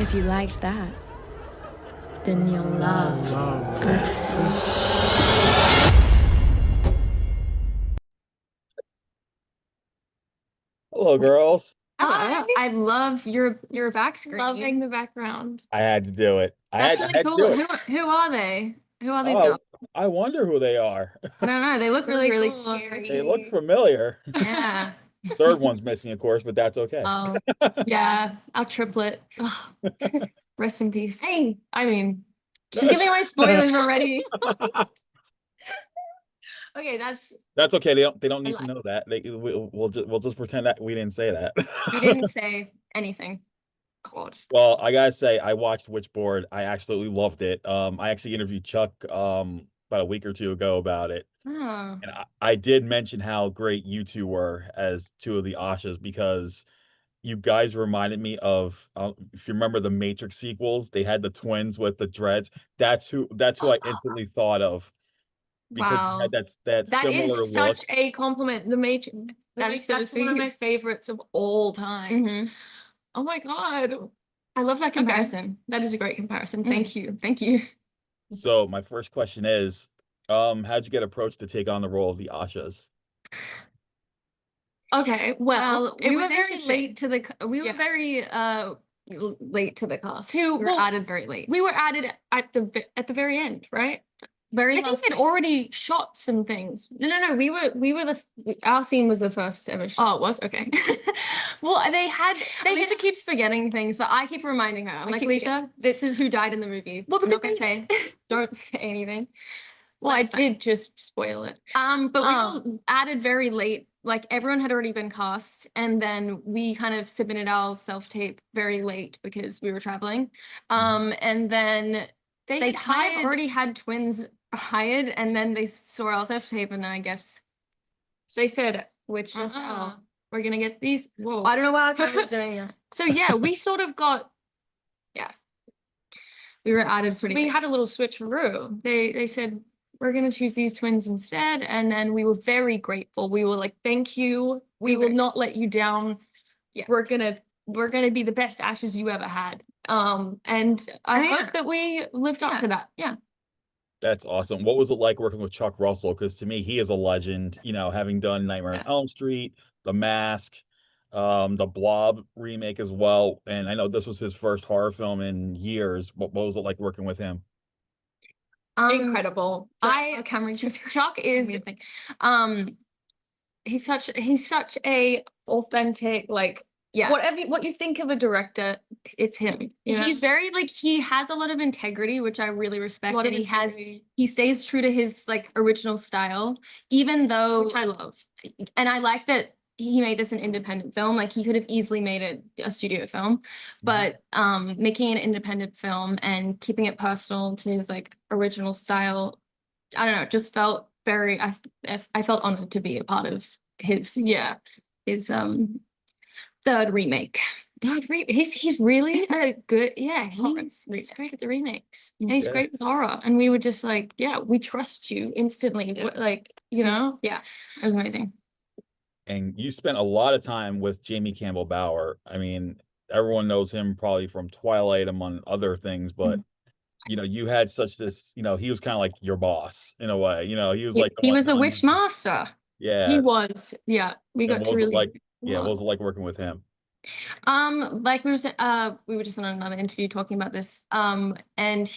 If you liked that, then you'll love this. Hello, girls. I love your back screen. Loving the background. I had to do it. That's really had to cool. do it. Who are they? Who are these Oh, girls? I wonder who they are. I don't know. They look really cool, scary. They look familiar. Yeah. Third one's missing, of course, but that's okay. Oh, yeah. Our triplet. Ugh. Rest in peace. Hey, I mean, she's giving away spoilers already. Okay, That's okay. They don't need to know that. We'll just pretend that we didn't say that. you didn't say anything. God. Well, I gotta say, I watched Witchboard. I absolutely loved it. I actually interviewed Chuck about a week or two ago about it. Oh. And I did mention how great you two were as two of the Ashas because you guys reminded me of if you remember the Matrix sequels, they had the twins with the dreads. That's who I instantly thought of because you Wow. had that That similar is look. such a compliment. The Matrix. That's one of sweet. my favorites of all time. Mhm. Oh my God. I love that comparison. That is a great comparison. Thank you. Thank you. So my first question is, how'd you get approached to take on the role of the Ashas? Okay, well, it we was were very interesting. late to the we were Yeah. very late to the cast. To- We were well, added very late. We were added at the very end, right? Very I think last they'd already shot some things. No, we were our scene was the first ever shot. Oh, it was okay. Well, they had Alicia keeps forgetting things, but I keep reminding her. I'm like, Alicia, this is who died in the movie. Well, I'm not because gonna say, don't say anything. Well, I That's fine. did just spoil it. But we were added very late. Like everyone had already been cast, and then we kind of submitted our self-tape very late because we were traveling. And then they kind of already had twins hired, and then they saw our self-tape, and then I guess They said, which just Uh-uh. we're gonna get these. whoa. I don't know why our camera's doing that. So yeah, we sort of got We were added pretty we late. had a little switcheroo. They said we're gonna choose these twins instead, and then we were very grateful. We were like, thank you. We will not let you down. Yeah. We're gonna be the best Ashes you ever had. And I hope that we lived up to that. Yeah. That's awesome. What was it like working with Chuck Russell? Because to me, he is a legend. You know, having done Nightmare on Elm Street, The Mask, the Blob remake as well. And I know this was his first horror film in years. What was it like working with him? Incredible. Chuck is he's such a authentic, like, what you think of a director, it's him. You know? He's very like, he has a lot of integrity, which I really respect. And he stays true to his like original style, even though, which I love. and I like that he made this an independent film. Like he could have easily made it a studio film, but making an independent film and keeping it personal to his like original style, I don't know, it just felt very, I felt honored to be a part of his third remake. He's really a good, he's great at the remakes. And he's great with horror. And we were just like, we trust you instantly. Like, you know? Yeah, it was amazing. And you spent a lot of time with Jamie Campbell Bower. I mean, everyone knows him probably from Twilight, among other things, but you know, you had such this, you know, he was kind of like your boss in a way. You know, he was like he was the witch master. Yeah. He was. Yeah. We got to really what was it like working with him? Like we were just on another interview talking about this. And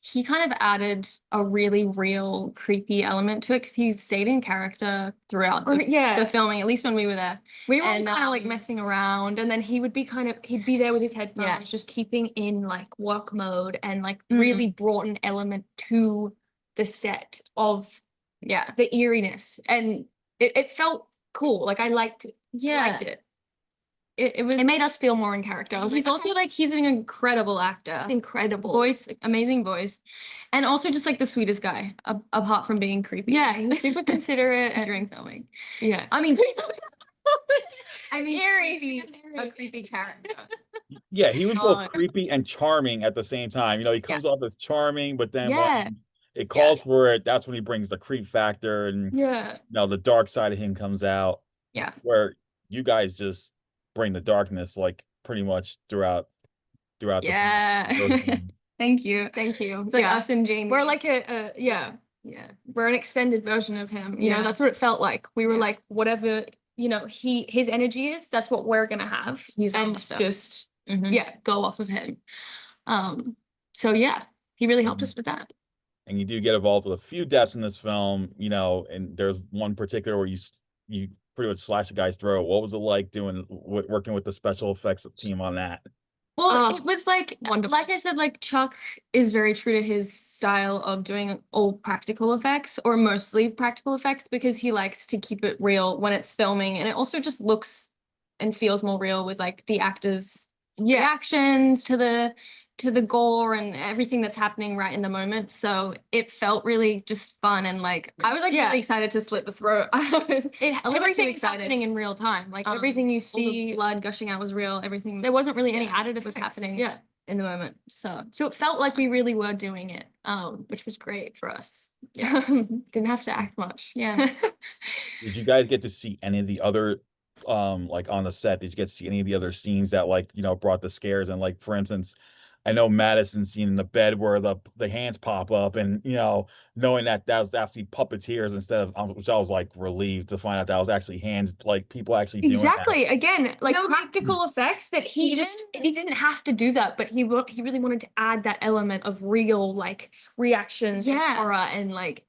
he kind of added a really real creepy element to it because he stayed in character throughout the filming, at least when we were there. We were kind of like messing around, and then he'd be there with his headphones, just keeping in like work mode and like really brought an element to the set of the eeriness, and it felt cool. Like I liked it. Liked it. It made us feel more in character. He's also like, he's an incredible actor. Incredible voice, amazing voice, and also just like the sweetest guy, apart from being creepy. Yeah, he was super considerate during filming. Yeah, I mean, a creepy character. Yeah, he was both creepy and charming at the same time. You know, he comes off as charming, but then when it calls for it, that's when he brings the creep factor, and you know, the dark side of him comes out. Yeah, where you guys just bring the darkness like pretty much throughout throughout the film. Yeah. Thank you. Thank you. It's like us and Jamie. We're like yeah. We're an extended version of him. You know, that's what it felt like. We were like, whatever, you know, his energy is, that's what we're gonna have. He's and awesome. just go off of him. So yeah, he really helped us with that. And you do get involved with a few deaths in this film, you know, and there's one particular where you pretty much slash a guy's throat. What was it like working with the special effects team on that? Well, it was like, wonderful. like I said, like Chuck is very true to his style of doing all practical effects, or mostly practical effects, because he likes to keep it real when it's filming. And it also just looks and feels more real with like the actors' reactions to the gore and everything that's happening right in the moment. So it felt really just fun, and like I was like really excited to slit the throat. I was everything's happening in real time. Like everything you see, blood gushing out was real. Everything, there wasn't really any additive was effects happening in the moment. So it felt like we really were doing it, which was great for us. Didn't have to act much. Yeah. Did you guys get to see any of the other like on the set? Did you get to see any of the other scenes that, like, you know, brought the scares? And like, for instance, I know Madison's scene in the bed where the hands pop up, and, you know, knowing that was actually puppeteers instead of, which I was like relieved to find out that was actually hands, like people actually doing exactly that. Again, like practical effects that he didn't have to do that, but he really wanted to add that element of real, like, reactions and horror, and like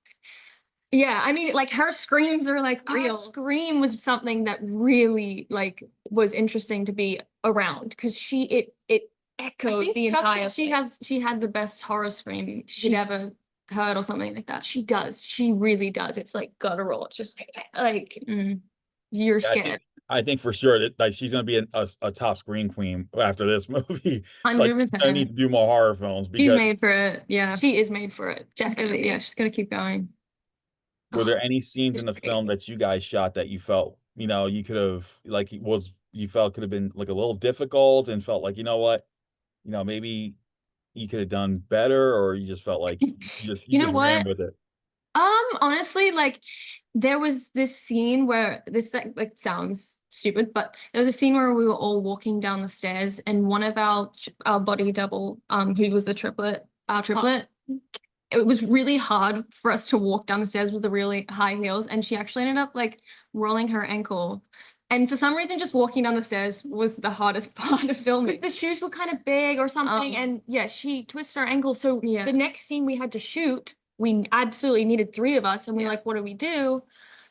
I mean, like her screams are like real. Her scream was something that really like was interesting to be around, because it echoed the entire she had the best horror scream she'd ever heard, or something like that. She does. She really does. It's like guttural. It's just like you're scared. I think for sure that, like, she's gonna be a top screen queen after this movie. It's like, she's gonna need to do more horror films because she's made for it. Yeah, she is made for it. Definitely. She's gonna keep going. Were there any scenes in the film that you guys shot that you felt, you know, you could have, like, you felt could have been like a little difficult, and felt like, you know what, you know, maybe you could have done better, or you just felt like you just ran with it? Honestly, like there was this scene where this like sounds stupid, but there was a scene where we were all walking down the stairs, and one of our body double, who was our triplet, it was really hard for us to walk down the stairs with the really high heels, and she actually ended up like rolling her ankle. And for some reason, just walking down the stairs was the hardest part of filming. The shoes were kind of big or something, and she twisted her ankle. So the next scene we had to shoot, we absolutely needed 3 of us, and we were like, what do we do?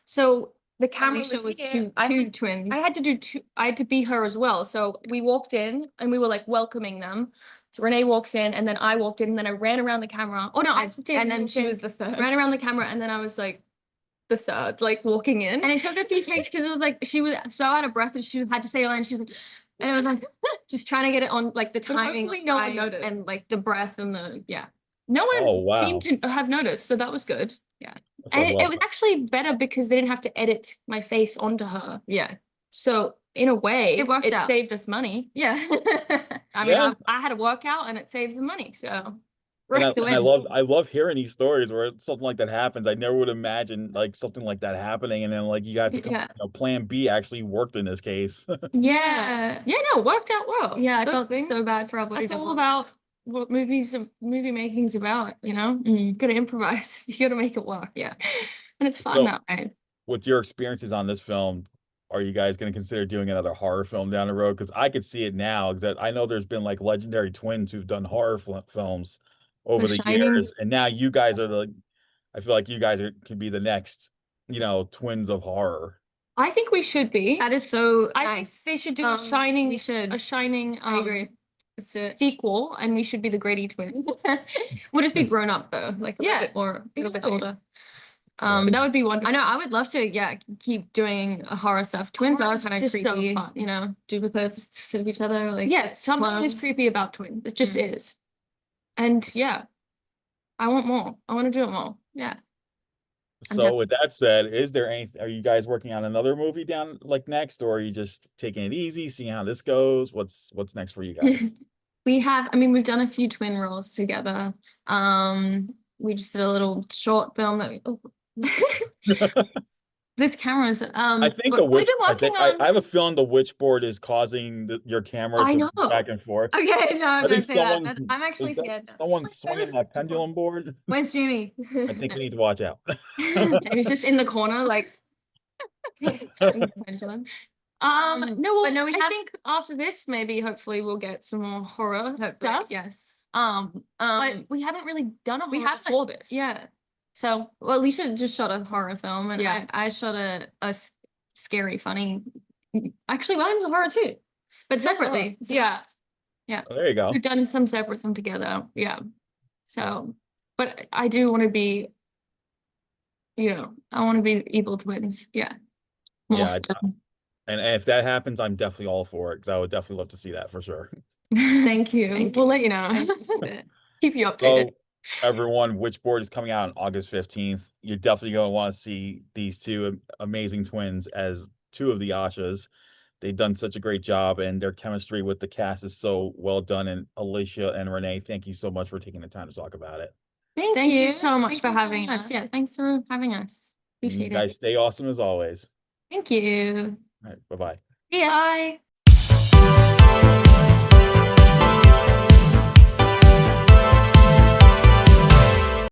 So the camera was two twins. I had to do 2. I had to be her as well. So we walked in, and we were like welcoming them. So Renee walks in, and then I walked in, and then I ran around the camera. Oh no, I did. And then she was the third. Ran around the camera, and then I was like the third, like walking in. And it took a few takes because it was like she was so out of breath, and she had to say a line. She was like, and it was like just trying to get it on like the timing, hopefully no one noticed, and like the breath and the no one seemed to have noticed, so that was good. And it was actually better because they didn't have to edit my face onto her. So in a way, it saved us money. I mean, I had a workout, and it saved the money. So I love hearing these stories where something like that happens. I never would imagine like something like that happening, and then like you have to come, you know, plan B actually worked in this case. No, it worked out well. I felt so bad for our body. It's all about what movie making's about, you know. You gotta improvise. You gotta make it work. And it's fun that way. With your experiences on this film, are you guys going to consider doing another horror film down the road? Because I could see it now, because I know there's been like legendary twins who've done horror films over the years, and now you guys are I feel like you guys could be the next, you know, twins of horror. I think we should be. That is so I nice. think they should do a Shining. We should. A Shining. I agree. Let's do it. Sequel, and we should be the Grady twins. Would it be grown up though? Like a little bit older. That would be wonderful. I know. I would love to, keep doing horror stuff. Twins are kind of creepy, so you know, duplicates of each other. Like, something is creepy about twins. It just is. And I want more. I want to do it more. So with that said, are you guys working on another movie down like next, or are you just taking it easy, seeing how this goes? What's next for you guys? We've done a few twin roles together. We just did a little short film that This camera's I think but the witch. we've been working on. I have a feeling the Witchboard is causing your camera I to know. move back and forth. Okay, no, I think don't say that. someone I'm actually is that scared now. someone's swinging that pendulum board. Where's Jamie? I think we need to watch out. Jamie's just in the corner, like pendulum. No, well, but no, we I have- think after this, maybe hopefully we'll get some more horror Hopefully, stuff. yes. But we haven't really done a horror we haven't- before this. Yeah. So Well, Alicia just shot a horror film, and Yeah. I shot a scary, funny. Actually, mine's a horror too, but separately. So Yeah. Oh, there you go. we've done some separate, some together. Yeah. So, but I do want to be, I want to be evil twins. Yeah. More Yeah, so. And if that happens, I'm definitely all for it because I would definitely love to see that for sure. Thank you. Thank We'll you. let you know. I appreciate it. Keep you updated. So, everyone, Witchboard is coming out on August 15th. You're definitely going to want to see these two amazing twins as two of the Ashas. They've done such a great job, and their chemistry with the cast is so well done. And Alicia and Renee, thank you so much for taking the time to talk about it. Thank you so much Thank for you so having much. us. Yeah, thanks for having us. And you Appreciate it. guys stay awesome as always. Thank you. All right, bye-bye. Yeah. Bye.